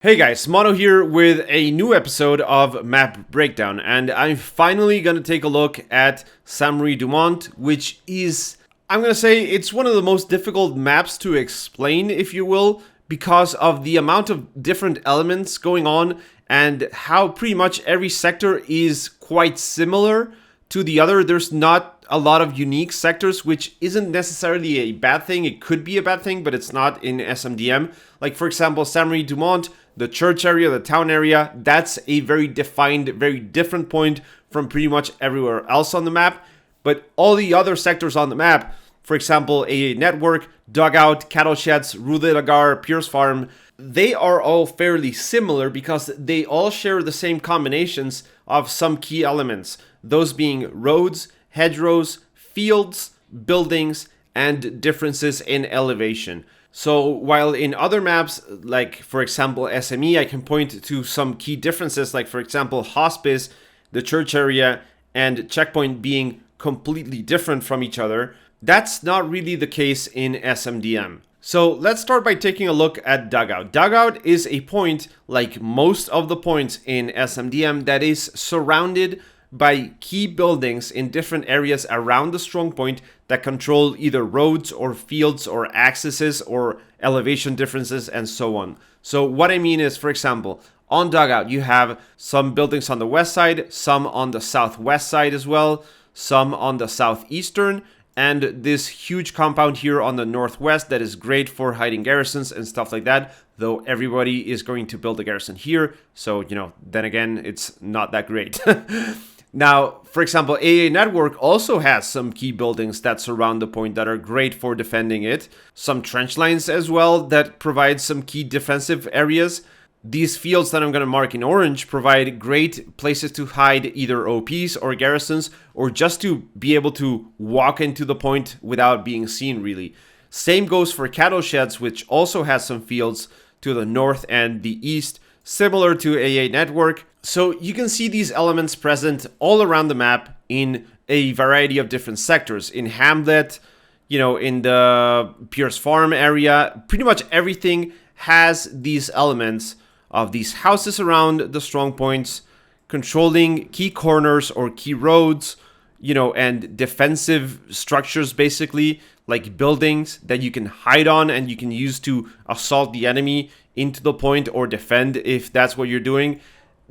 Hey guys, Mono here with a new episode of Map Breakdown, and I'm finally gonna take a look at Sainte-Marie-du-Mont, which is, I'm gonna say, it's one of the most difficult maps to explain, if you will, because of the amount of different elements going on and how pretty much every sector is quite similar to the other. There's not a lot of unique sectors, which isn't necessarily a bad thing. It could be a bad thing, but it's not in SMDM. Like, for example, Sainte-Marie-du-Mont, the church area, the town area, that's a very defined, very different point from pretty much everywhere else on the map. But all the other sectors on the map, for example, AA Network, Dugout, Cattle Sheds, Rue de la Gare, Pierce Farm, they are all fairly similar because they all share the same combinations of some key elements. Those being roads, hedgerows, fields, buildings, and differences in elevation. So while in other maps, like for example SME, I can point to some key differences, like for example hospice, the church area, and checkpoint being completely different from each other, that's not really the case in SMDM. So let's start by taking a look at Dugout. Dugout is a point, like most of the points in SMDM, that is surrounded by key buildings in different areas around the strong point that control either roads or fields or accesses or elevation differences and so on. So what I mean is, for example, on Dugout you have some buildings on the west side, some on the southwest side as well, some on the southeastern, and this huge compound here on the northwest that is great for hiding garrisons and stuff like that, though everybody is going to build a garrison here, so then again it's not that great. Now, for example, AA Network also has some key buildings that surround the point that are great for defending it. Some trench lines as well that provide some key defensive areas. These fields that I'm going to mark in orange provide great places to hide either OPs or garrisons, or just to be able to walk into the point without being seen, really. Same goes for Cattle Sheds, which also has some fields to the north and the east, similar to AA Network. So you can see these elements present all around the map in a variety of different sectors. In Hamlet, in the Pierce Farm area, pretty much everything has these elements of these houses around the strong points, controlling key corners or key roads, and defensive structures, basically, like buildings that you can hide on and you can use to assault the enemy into the point or defend if that's what you're doing.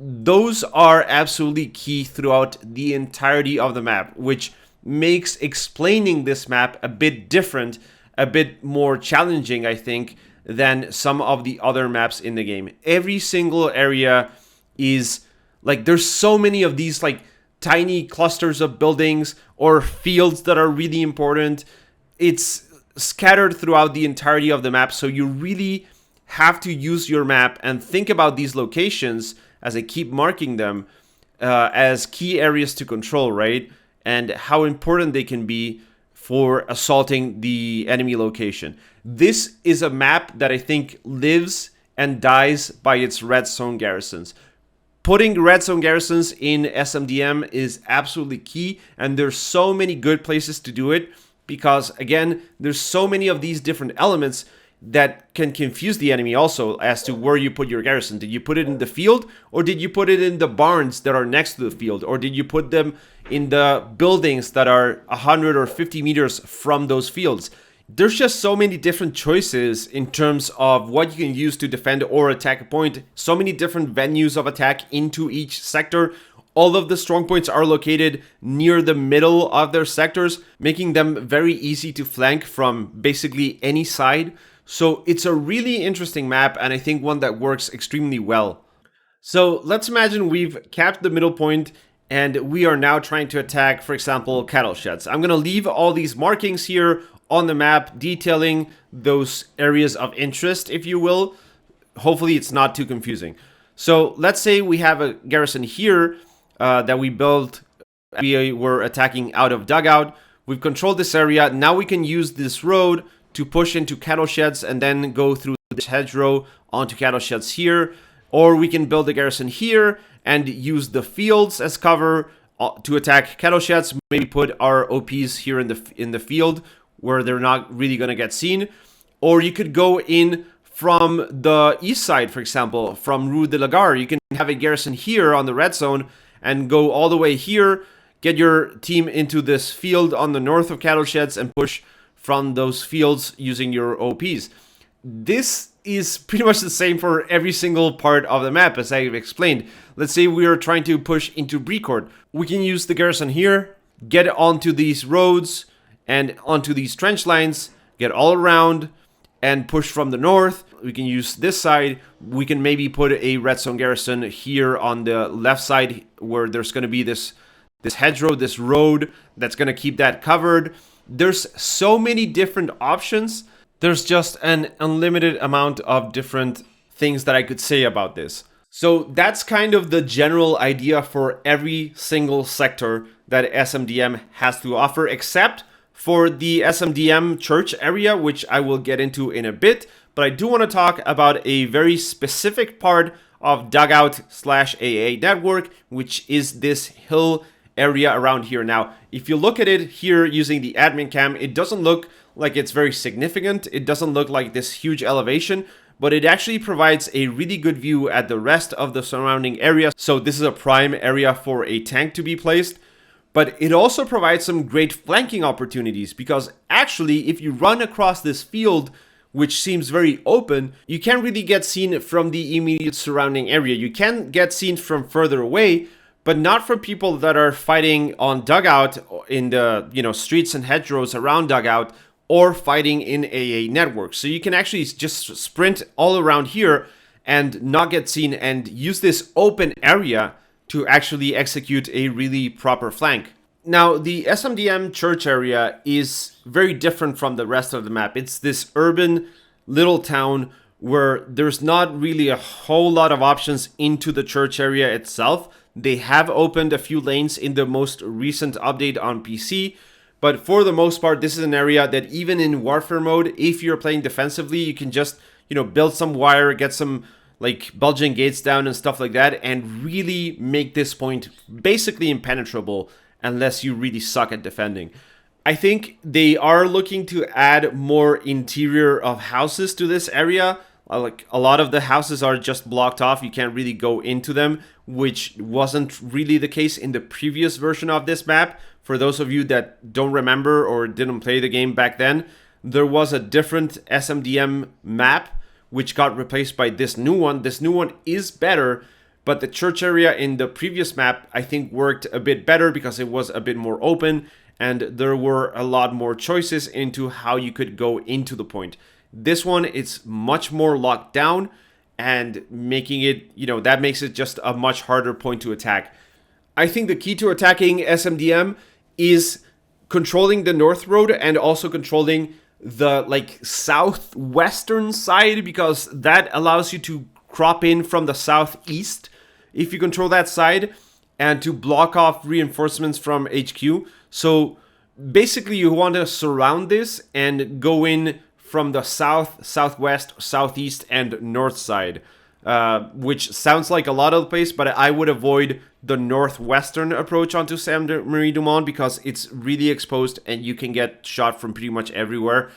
Those are absolutely key throughout the entirety of the map, which makes explaining this map a bit different, a bit more challenging, I think, than some of the other maps in the game. Every single area is like, there's so many of these like tiny clusters of buildings or fields that are really important. It's scattered throughout the entirety of the map, so you really have to use your map and think about these locations, as I keep marking them, as key areas to control, right? And how important they can be for assaulting the enemy location. This is a map that I think lives and dies by its red zone garrisons. Putting red zone garrisons in SMDM is absolutely key, and there's so many good places to do it because, again, there's so many of these different elements that can confuse the enemy also as to where you put your garrison. Did you put it in the field, or did you put it in the barns that are next to the field, or did you put them in the buildings that are 100 or 50 meters from those fields? There's just so many different choices in terms of what you can use to defend or attack a point. So many different venues of attack into each sector. All of the strong points are located near the middle of their sectors, making them very easy to flank from basically any side. So it's a really interesting map, and I think one that works extremely well. So let's imagine we've capped the middle point and we are now trying to attack, for example, Cattle Sheds. I'm going to leave all these markings here on the map detailing those areas of interest, if you will. Hopefully it's not too confusing. So let's say we have a garrison here that we built. We were attacking out of Dugout. We've controlled this area. Now we can use this road to push into Cattle Sheds and then go through this hedgerow onto Cattle Sheds here. Or we can build a garrison here and use the fields as cover to attack Cattle Sheds. Maybe put our OPs here in the field where they're not really going to get seen. Or you could go in from the east side, for example, from Rue de la Gare. You can have a garrison here on the red zone and go all the way here, get your team into this field on the north of cattle sheds and push from those fields using your OPs. This is pretty much the same for every single part of the map, as I've explained. Let's say we are trying to push into Brecourt. We can use the garrison here, get onto these roads and onto these trench lines, get all around, and push from the north. We can use this side. We can maybe put a red zone garrison here on the left side where there's going to be this hedgerow, this road that's going to keep that covered. There's so many different options. There's just an unlimited amount of different things that I could say about this. So that's kind of the general idea for every single sector that SMDM has to offer, except for the SMDM church area, which I will get into in a bit. But I do want to talk about a very specific part of Dugout/AA network, which is this hill area around here. Now, if you look at it here using the admin cam, it doesn't look like it's very significant. It doesn't look like this huge elevation, but it actually provides a really good view at the rest of the surrounding area. So this is a prime area for a tank to be placed. But it also provides some great flanking opportunities, because actually if you run across this field, which seems very open, you can't really get seen from the immediate surrounding area. You can get seen from further away, but not from people that are fighting on Dugout in the streets and hedgerows around Dugout, or fighting in AA network. So you can actually just sprint all around here and not get seen and use this open area to actually execute a really proper flank. Now, the SMDM church area is very different from the rest of the map. It's this urban little town where there's not really a whole lot of options into the church area itself. They have opened a few lanes in the most recent update on PC, but for the most part, this is an area that even in warfare mode, if you're playing defensively, you can just, build some wire, get some like bulging gates down and stuff like that, and really make this point basically impenetrable unless you really suck at defending. I think they are looking to add more interior of houses to this area. Like a lot of the houses are just blocked off. You can't really go into them, which wasn't really the case in the previous version of this map. For those of you that don't remember or didn't play the game back then, there was a different SMDM map which got replaced by this new one. This new one is better, but the church area in the previous map, I think, worked a bit better because it was a bit more open and there were a lot more choices into how you could go into the point. This one, it's much more locked down, and making it, that makes it just a much harder point to attack. I think the key to attacking SMDM is controlling the north road and also controlling the southwestern side, because that allows you to crop in from the southeast if you control that side, and to block off reinforcements from HQ. So basically you want to surround this and go in from the south, southwest, southeast, and north side, which sounds like a lot of the place, but I would avoid the northwestern approach onto Sainte-Marie-du-Mont because it's really exposed and you can get shot from pretty much everywhere.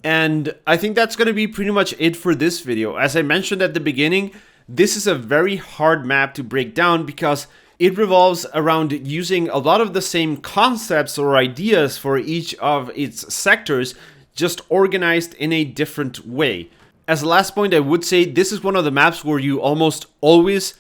And I think that's going to be pretty much it for this video. As I mentioned at the beginning, this is a very hard map to break down because it revolves around using a lot of the same concepts or ideas for each of its sectors, just organized in a different way. As a last point, I would say this is one of the maps where you almost always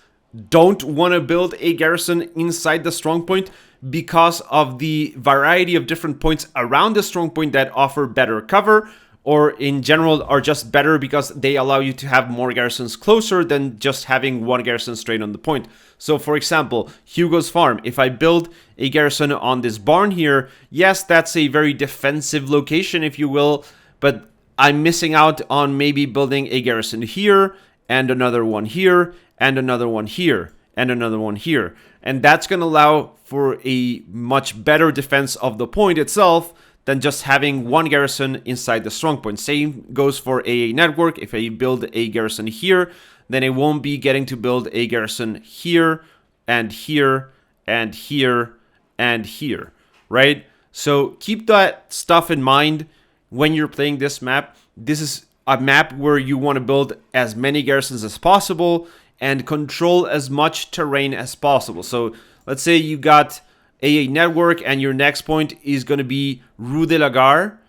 don't want to build a garrison inside the strong point because of the variety of different points around the strong point that offer better cover, or in general are just better because they allow you to have more garrisons closer than just having one garrison straight on the point. So for example, Hugo's Farm, if I build a garrison on this barn here, yes, that's a very defensive location, if you will, but I'm missing out on maybe building a garrison here, and another one here, and another one here, and another one here. And that's going to allow for a much better defense of the point itself than just having one garrison inside the strong point. Same goes for AA network. If I build a garrison here, then I won't be getting to build a garrison here, and here, and here, and here, right? So keep that stuff in mind when you're playing this map. This is a map where you want to build as many garrisons as possible and control as much terrain as possible. So let's say you got a network and your next point is going to be Rue de la Gare.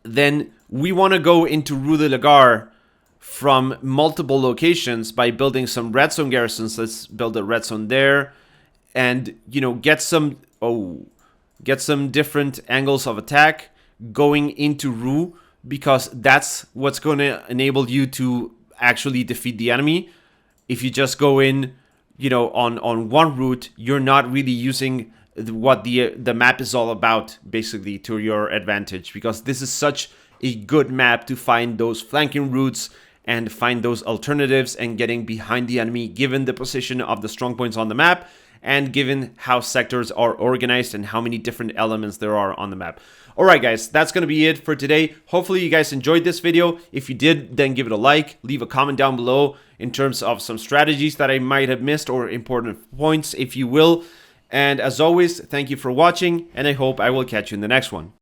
Then we want to go into Rue de la Gare from multiple locations by building some red zone garrisons. Let's build a red zone there, and get some different angles of attack going into Rue, because that's what's going to enable you to actually defeat the enemy. If you just go in, on one route, you're not really using what the map is all about, basically, to your advantage, because this is such a good map to find those flanking routes and find those alternatives and getting behind the enemy, given the position of the strong points on the map and given how sectors are organized and how many different elements there are on the map. Alright guys, that's going to be it for today. Hopefully you guys enjoyed this video. If you did, then give it a like. Leave a comment down below in terms of some strategies that I might have missed or important points, if you will. And as always, thank you for watching, and I hope I will catch you in the next one.